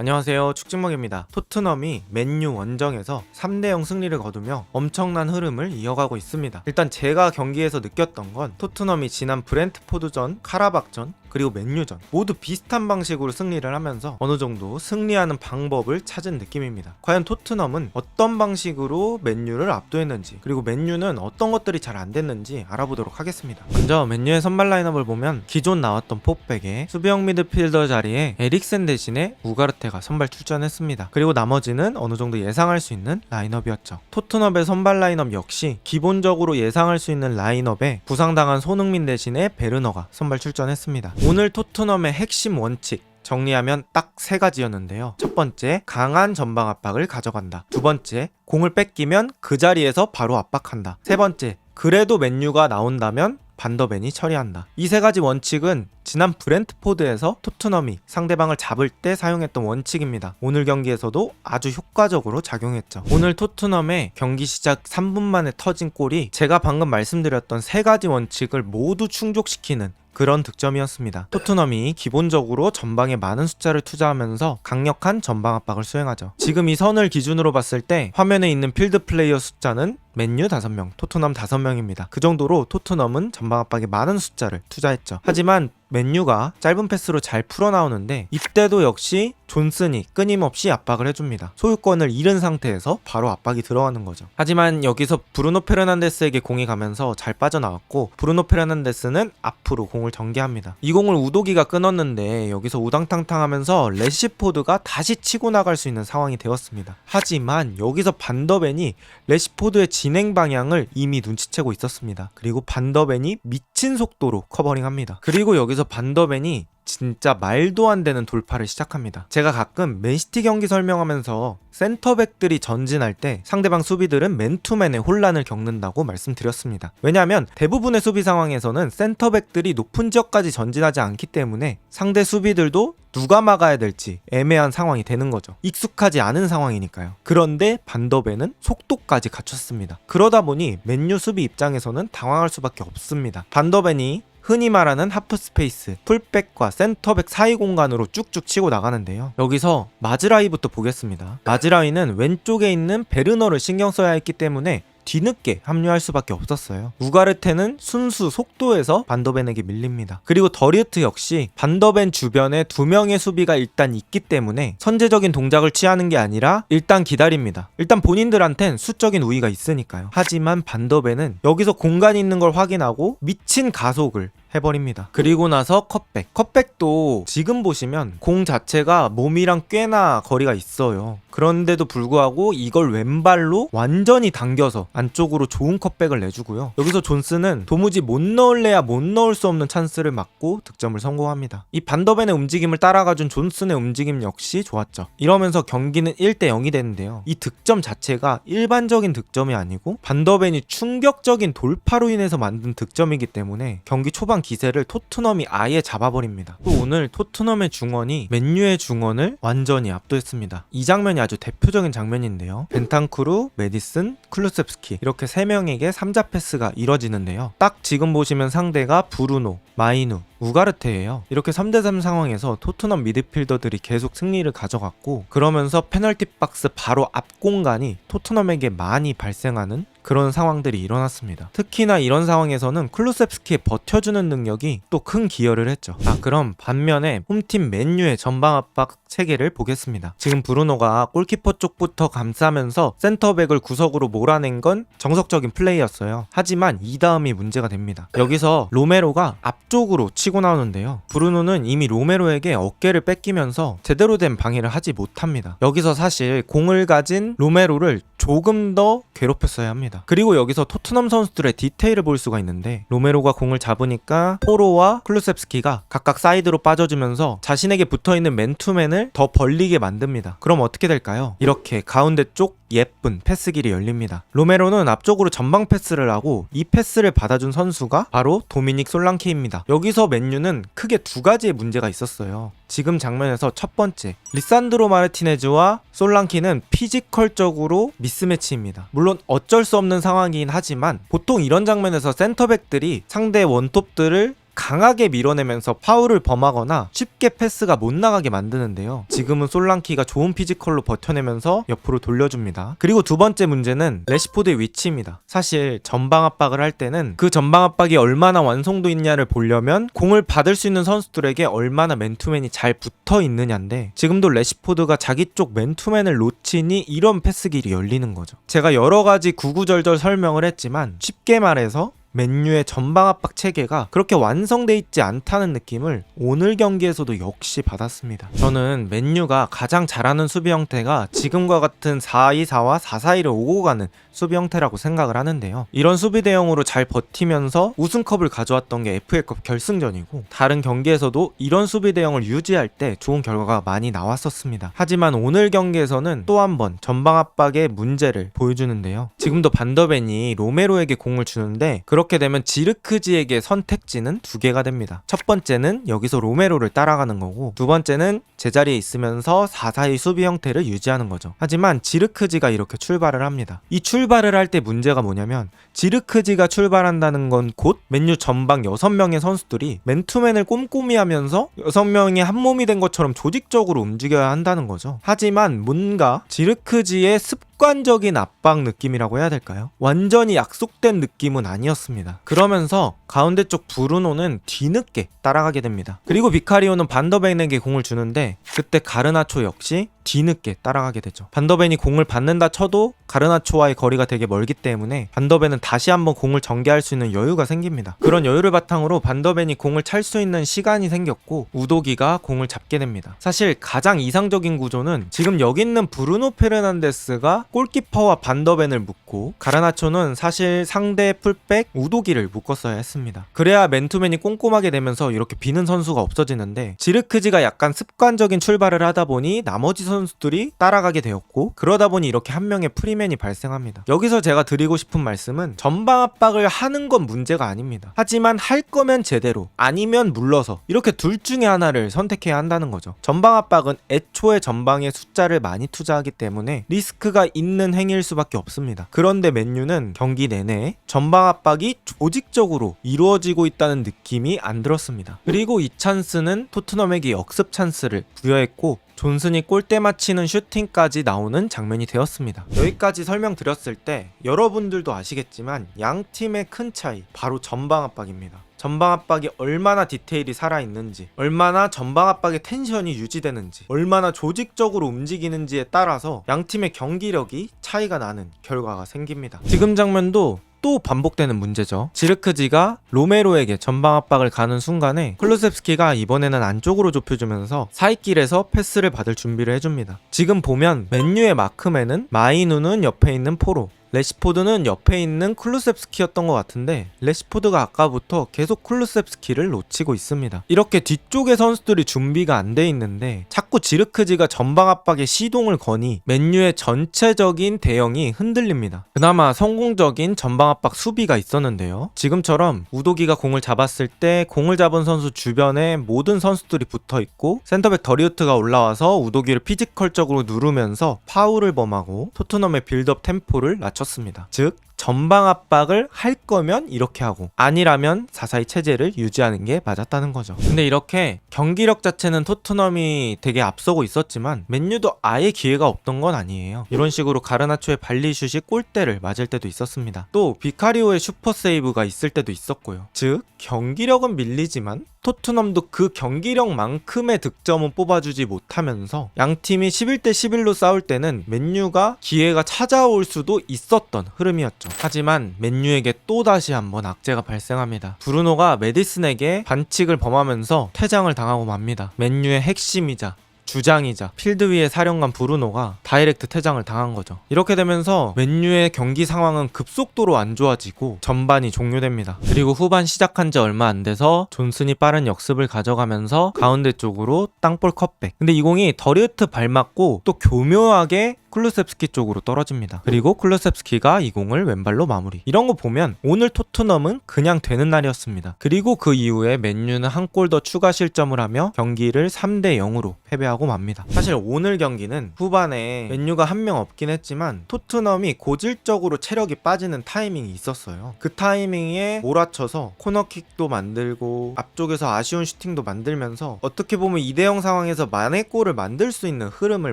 안녕하세요, 축진먹입니다. 토트넘이 맨유 원정에서 3대0 승리를 거두며 엄청난 흐름을 이어가고 있습니다. 일단 제가 경기에서 느꼈던 건 토트넘이 지난 브렌트포드전, 카라박전, 그리고 맨유전 모두 비슷한 방식으로 승리를 하면서 어느 정도 승리하는 방법을 찾은 느낌입니다. 과연 토트넘은 어떤 방식으로 맨유를 압도했는지, 그리고 맨유는 어떤 것들이 잘 안됐는지 알아보도록 하겠습니다. 먼저 맨유의 선발 라인업을 보면 기존 나왔던 포백에 수비형 미드필더 자리에 에릭센 대신에 우가르테가 선발 출전했습니다. 그리고 나머지는 어느 정도 예상할 수 있는 라인업이었죠. 토트넘의 선발 라인업 역시 기본적으로 예상할 수 있는 라인업에 부상당한 손흥민 대신에 베르너가 선발 출전했습니다. 오늘 토트넘의 핵심 원칙 정리하면 딱 3가지였는데요. 첫 번째, 강한 전방 압박을 가져간다. 두 번째, 공을 뺏기면 그 자리에서 바로 압박한다. 세 번째, 그래도 맨유가 나온다면 반더벤이 처리한다. 이 3가지 원칙은 지난 브렌트포드에서 토트넘이 상대방을 잡을 때 사용했던 원칙입니다. 오늘 경기에서도 아주 효과적으로 작용했죠. 오늘 토트넘의 경기 시작 3분 만에 터진 골이 제가 방금 말씀드렸던 3가지 원칙을 모두 충족시키는 그런 득점이었습니다. 토트넘이 기본적으로 전방에 많은 숫자를 투자하면서 강력한 전방 압박을 수행하죠. 지금 이 선을 기준으로 봤을 때 화면에 있는 필드 플레이어 숫자는 맨유 5명, 토트넘 5명입니다. 그 정도로 토트넘은 전방 압박에 많은 숫자를 투자했죠. 하지만 맨유가 짧은 패스로 잘 풀어나오는데 이때도 역시 존슨이 끊임없이 압박을 해줍니다. 소유권을 잃은 상태에서 바로 압박이 들어가는 거죠. 하지만 여기서 브루노 페르난데스에게 공이 가면서 잘 빠져나왔고 브루노 페르난데스는 앞으로 공을 전개합니다. 이 공을 우도기가 끊었는데 여기서 우당탕탕하면서 레시포드가 다시 치고 나갈 수 있는 상황이 되었습니다. 하지만 여기서 반더벤이 레시포드의 진행 방향을 이미 눈치채고 있었습니다. 그리고 반더벤이 미친 속도로 커버링합니다. 그리고 여기서 반더벤이 진짜 말도 안 되는 돌파를 시작합니다. 제가 가끔 맨시티 경기 설명하면서 센터백들이 전진할 때 상대방 수비들은 맨투맨의 혼란을 겪는다고 말씀드렸습니다. 왜냐하면 대부분의 수비 상황에서는 센터백들이 높은 지역까지 전진하지 않기 때문에 상대 수비들도 누가 막아야 될지 애매한 상황이 되는 거죠. 익숙하지 않은 상황이니까요. 그런데 반더벤은 속도까지 갖췄습니다. 그러다 보니 맨유 수비 입장에서는 당황할 수밖에 없습니다. 반더벤이 흔히 말하는 하프 스페이스, 풀백과 센터백 사이 공간으로 쭉쭉 치고 나가는데요. 여기서 마즈라이부터 보겠습니다. 마즈라이는 왼쪽에 있는 베르너를 신경 써야 했기 때문에 뒤늦게 합류할 수밖에 없었어요. 우가르테는 순수 속도에서 반더벤에게 밀립니다. 그리고 더리우트 역시 반더벤 주변에 2명의 수비가 일단 있기 때문에 선제적인 동작을 취하는 게 아니라 일단 기다립니다. 일단 본인들한텐 수적인 우위가 있으니까요. 하지만 반더벤은 여기서 공간이 있는 걸 확인하고 미친 가속을 해버립니다. 그리고 나서 컷백도 지금 보시면 공 자체가 몸이랑 꽤나 거리가 있어요. 그런데도 불구하고 이걸 왼발로 완전히 당겨서 안쪽으로 좋은 컷백을 내주고요. 여기서 존슨은 도무지 못 넣을래야 못 넣을 수 없는 찬스를 맞고 득점을 성공합니다. 이 반더벤의 움직임을 따라가준 존슨의 움직임 역시 좋았죠. 이러면서 경기는 1대0이 되는데요. 이 득점 자체가 일반적인 득점이 아니고 반더벤이 충격적인 돌파로 인해서 만든 득점이기 때문에 경기 초반 기세를 토트넘이 아예 잡아버립니다. 또 오늘 토트넘의 중원이 맨유의 중원을 완전히 압도했습니다. 이 장면이 아주 대표적인 장면인데요. 벤탄쿠르, 메디슨, 클루셉스키 이렇게 3명에게 3자 패스가 이뤄지는데요. 딱 지금 보시면 상대가 브루노, 마이누, 우가르테예요. 이렇게 3대3 상황에서 토트넘 미드필더들이 계속 승리를 가져갔고 그러면서 페널티 박스 바로 앞 공간이 토트넘에게 많이 발생하는 그런 상황들이 일어났습니다. 특히나 이런 상황에서는 클루셉스키의 버텨주는 능력이 또 큰 기여를 했죠. 그럼 반면에 홈팀 맨유의 전방 압박 체계를 보겠습니다. 지금 브루노가 골키퍼 쪽부터 감싸면서 센터백을 구석으로 몰아낸 건 정석적인 플레이였어요. 하지만 이 다음이 문제가 됩니다. 여기서 로메로가 앞쪽으로 치고 나오는데요. 브루노는 이미 로메로에게 어깨를 뺏기면서 제대로 된 방해를 하지 못합니다. 여기서 사실 공을 가진 로메로를 조금 더 괴롭혔어야 합니다. 그리고 여기서 토트넘 선수들의 디테일을 볼 수가 있는데 로메로가 공을 잡으니까 포로와 클루셉스키가 각각 사이드로 빠져주면서 자신에게 붙어있는 맨투맨을 더 벌리게 만듭니다. 그럼 어떻게 될까요? 이렇게 가운데 쪽 예쁜 패스길이 열립니다. 로메로는 앞쪽으로 전방 패스를 하고 이 패스를 받아준 선수가 바로 도미닉 솔랑케입니다. 여기서 맨유는 크게 2가지의 문제가 있었어요. 지금 장면에서 첫 번째, 리산드로 마르티네즈와 솔랑키는 피지컬적으로 미스매치입니다. 물론 어쩔 수 없는 상황이긴 하지만 보통 이런 장면에서 센터백들이 상대 원톱들을 강하게 밀어내면서 파울을 범하거나 쉽게 패스가 못 나가게 만드는데요. 지금은 솔랑키가 좋은 피지컬로 버텨내면서 옆으로 돌려줍니다. 그리고 두 번째 문제는 레시포드의 위치입니다. 사실 전방 압박을 할 때는 그 전방 압박이 얼마나 완성도 있냐를 보려면 공을 받을 수 있는 선수들에게 얼마나 맨투맨이 잘 붙어 있느냐인데, 지금도 레시포드가 자기 쪽 맨투맨을 놓치니 이런 패스길이 열리는 거죠. 제가 여러 가지 구구절절 설명을 했지만 쉽게 말해서 맨유의 전방 압박 체계가 그렇게 완성돼 있지 않다는 느낌을 오늘 경기에서도 역시 받았습니다. 저는 맨유가 가장 잘하는 수비 형태가 지금과 같은 4-2-4와 4-4-2를 오고 가는 수비 형태라고 생각을 하는데요. 이런 수비 대형으로 잘 버티면서 우승컵을 가져왔던 게 FA컵 결승전이고, 다른 경기에서도 이런 수비 대형을 유지할 때 좋은 결과가 많이 나왔었습니다. 하지만 오늘 경기에서는 또 한 번 전방 압박의 문제를 보여주는데요. 지금도 반더벤이 로메로에게 공을 주는데, 그렇게 되면 지르크지에게 선택지는 두 개가 됩니다. 첫 번째는 여기서 로메로를 따라가는 거고, 두 번째는 제자리에 있으면서 4-4-2 수비 형태를 유지하는 거죠. 하지만 지르크지가 이렇게 출발을 합니다. 이 출발을 할 때 문제가 뭐냐면, 지르크지가 출발한다는 건 곧 맨유 전방 6명의 선수들이 맨투맨을 꼼꼼히 하면서 6명이 한 몸이 된 것처럼 조직적으로 움직여야 한다는 거죠. 하지만 뭔가 지르크지의 습관적인 압박 느낌이라고 해야 될까요? 완전히 약속된 느낌은 아니었습니다. 그러면서 가운데 쪽 브루노는 뒤늦게 따라가게 됩니다. 그리고 비카리오는 반더벤에게 공을 주는데, 그때 가르나초 역시 뒤늦게 따라가게 되죠. 반더벤이 공을 받는다 쳐도 가르나초와의 거리가 되게 멀기 때문에 반더벤은 다시 한번 공을 전개할 수 있는 여유가 생깁니다. 그런 여유를 바탕으로 반더벤이 공을 찰 수 있는 시간이 생겼고, 우도기가 공을 잡게 됩니다. 사실 가장 이상적인 구조는 지금 여기 있는 브루노 페르난데스가 골키퍼와 반더벤을 묶고, 가르나초는 사실 상대 풀백 우도기를 묶었어야 했습니다. 그래야 맨투맨이 꼼꼼하게 되면서 이렇게 비는 선수가 없어지는데, 지르크지가 약간 습관적인 출발을 하다 보니 나머지 선수들이 따라가게 되었고, 그러다 보니 이렇게 한 명의 프리맨이 발생합니다. 여기서 제가 드리고 싶은 말씀은, 전방 압박을 하는 건 문제가 아닙니다. 하지만 할 거면 제대로, 아니면 물러서, 이렇게 둘 중에 하나를 선택해야 한다는 거죠. 전방 압박은 애초에 전방에 숫자를 많이 투자하기 때문에 리스크가 있는 행위일 수밖에 없습니다. 그런데 맨유는 경기 내내 전방 압박이 조직적으로 이루어지고 있다는 느낌이 안 들었습니다. 그리고 이 찬스는 토트넘에게 역습 찬스를 부여했고, 존슨이 골대 맞히는 슈팅까지 나오는 장면이 되었습니다. 여기까지 설명드렸을 때 여러분들도 아시겠지만 양 팀의 큰 차이, 바로 전방 압박입니다. 전방 압박이 얼마나 디테일이 살아있는지, 얼마나 전방 압박의 텐션이 유지되는지, 얼마나 조직적으로 움직이는지에 따라서 양 팀의 경기력이 차이가 나는 결과가 생깁니다. 지금 장면도 또 반복되는 문제죠. 지르크지가 로메로에게 전방 압박을 가는 순간에 클루셉스키가 이번에는 안쪽으로 좁혀주면서 사이길에서 패스를 받을 준비를 해줍니다. 지금 보면 맨유의 마크맨은 마이누는 옆에 있는 포로, 레시포드는 옆에 있는 쿨루셉스키였던 것 같은데, 레시포드가 아까부터 계속 쿨루셉스키를 놓치고 있습니다. 이렇게 뒤쪽의 선수들이 준비가 안 돼 있는데 자꾸 지르크지가 전방 압박에 시동을 거니 맨유의 전체적인 대형이 흔들립니다. 그나마 성공적인 전방 압박 수비가 있었는데요. 지금처럼 우도기가 공을 잡았을 때 공을 잡은 선수 주변에 모든 선수들이 붙어 있고, 센터백 더리우트가 올라와서 우도기를 피지컬적으로 누르면서 파울을 범하고 토트넘의 빌드업 템포를 낮췄습니다. 즉, 전방 압박을 할 거면 이렇게 하고, 아니라면 4-4-2 체제를 유지하는 게 맞았다는 거죠. 근데 이렇게 경기력 자체는 토트넘이 되게 앞서고 있었지만 맨유도 아예 기회가 없던 건 아니에요. 이런 식으로 가르나초의 발리슛이 골대를 맞을 때도 있었습니다. 또 비카리오의 슈퍼 세이브가 있을 때도 있었고요. 즉, 경기력은 밀리지만 토트넘도 그 경기력만큼의 득점은 뽑아주지 못하면서 양팀이 11대 11로 싸울 때는 맨유가 기회가 찾아올 수도 있었던 흐름이었죠. 하지만 맨유에게 또다시 한번 악재가 발생합니다. 브루노가 메디슨에게 반칙을 범하면서 퇴장을 당하고 맙니다. 맨유의 핵심이자 주장이자 필드 위의 사령관 브루노가 다이렉트 퇴장을 당한 거죠. 이렇게 되면서 맨유의 경기 상황은 급속도로 안 좋아지고 전반이 종료됩니다. 그리고 후반 시작한 지 얼마 안 돼서 존슨이 빠른 역습을 가져가면서 가운데 쪽으로 땅볼 컷백. 근데 이 공이 더리우트 발 맞고 또 교묘하게 쿨루셉스키 쪽으로 떨어집니다. 그리고 쿨루셉스키가 이 공을 왼발로 마무리. 이런 거 보면 오늘 토트넘은 그냥 되는 날이었습니다. 그리고 그 이후에 맨유는 한 골 더 추가 실점을 하며 경기를 3대 0으로 패배하고 맙니다. 사실 오늘 경기는 후반에 맨유가 한 명 없긴 했지만 토트넘이 고질적으로 체력이 빠지는 타이밍이 있었어요. 그 타이밍에 몰아쳐서 코너킥도 만들고 앞쪽에서 아쉬운 슈팅도 만들면서 어떻게 보면 2대 0 상황에서 만회골을 만들 수 있는 흐름을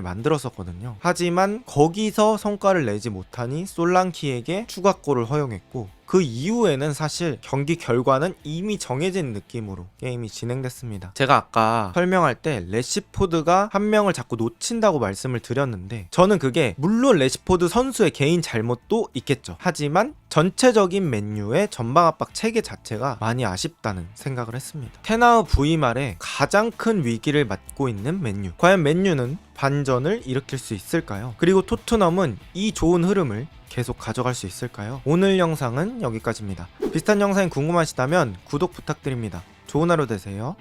만들었었거든요. 하지만 거기서 성과를 내지 못하니 솔랑키에게 추가골을 허용했고, 그 이후에는 사실 경기 결과는 이미 정해진 느낌으로 게임이 진행됐습니다. 제가 아까 설명할 때 레시포드가 한 명을 자꾸 놓친다고 말씀을 드렸는데, 저는 그게 물론 레시포드 선수의 개인 잘못도 있겠죠. 하지만 전체적인 맨유의 전방 압박 체계 자체가 많이 아쉽다는 생각을 했습니다. 테나우 V말에 가장 큰 위기를 맞고 있는 맨유. 과연 맨유는 반전을 일으킬 수 있을까요? 그리고 토트넘은 이 좋은 흐름을 계속 가져갈 수 있을까요? 오늘 영상은 여기까지입니다. 비슷한 영상이 궁금하시다면 구독 부탁드립니다. 좋은 하루 되세요.